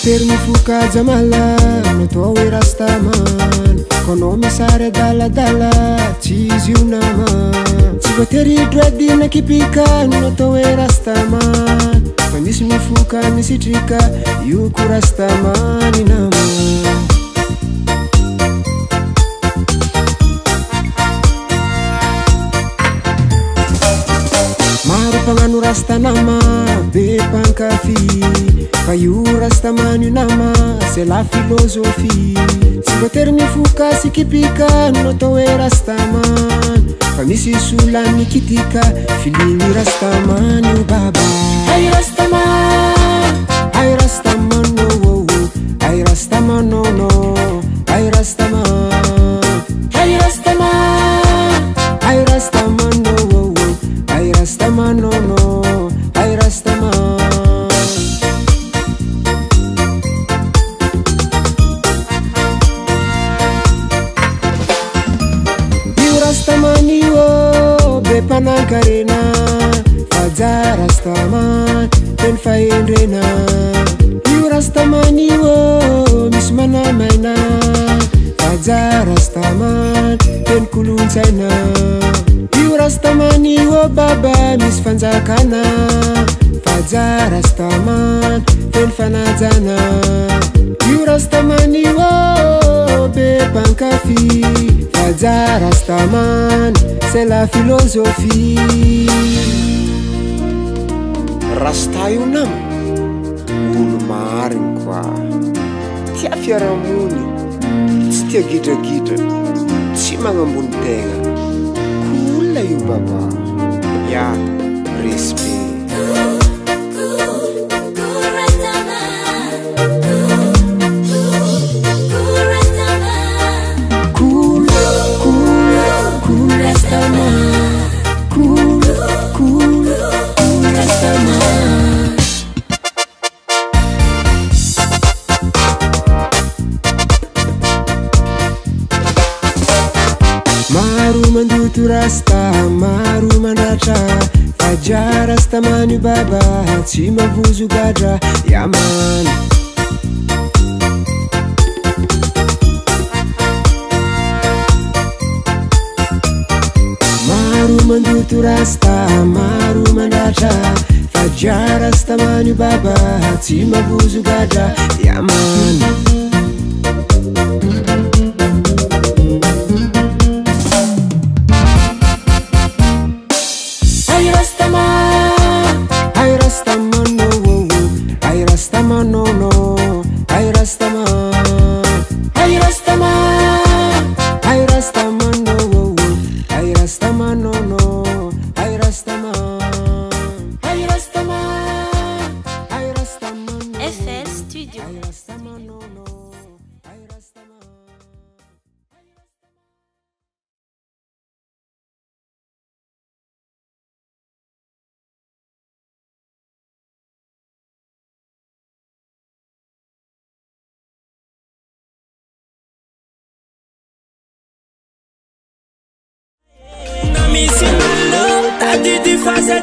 Termifuka jamala noto rastaman kono misare dala dala chizi unama sibateri dreadi nakipika noto rastaman kondis mifuka misitrika yuku rastaman inama maru panganu rastanama be pankafi Kayu rastamani nama, c'est la philosophie. Si voter mi fuka sikipika, notowe rastaman. Kamisi sula nikitika, filimi rastamani ubaba. Ay rastaman, ay rastaman no, ay rastaman no no, ay rastaman, ay rastaman, ay rastaman no, ay rastaman no no, ay rastaman. Rastamani wo bepanan karena fajar rastaman ten faendrena yu rastamani wo mismana maina fajar rastaman ten kulun saina yu rastamani wo baba misfanjakana fajar rastaman ten fanajana yu rastamani wo bepan kafi fajar rastaman c'est la philosophie rasta io nama olo mariny koa tia fiarahamony tsy tia gidragidra tsy magnambony tegna cool io baba ya respect Maru mandutu rasta, maru mandratra fajar rastamani baba, tsy mavuzu gadra yaman. Maru mandutu rasta, maru mandratra fajar rastamani baba, tsy mavuzu gadra yaman.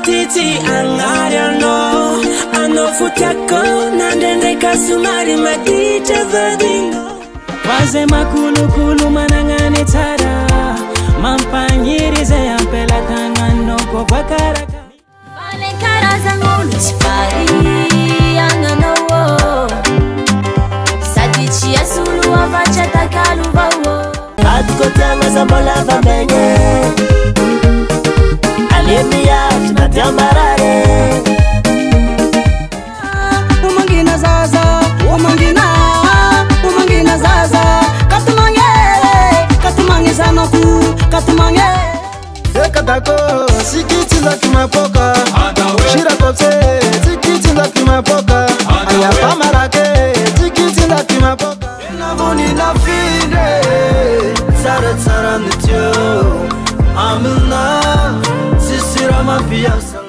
Titi angariano ano futiako nandende kasumari madita vadingo waze makulu kulu manangane tara mampagniry zay ampelatananao voakaraka Vale karazan'olo tsy variananao sady tsy asolo avatra takalo vao atykotiagna zambola vamegny ale miavy matiambarare umangina zaza umangina zaza katumange zanaku katumange ekadako sikitsinza kimapoka shirakopse sikitsinza kimapoka ayapamarake sikitsinza kimapoka navoni nafine tsaratsara nityo amina sisira mapiasa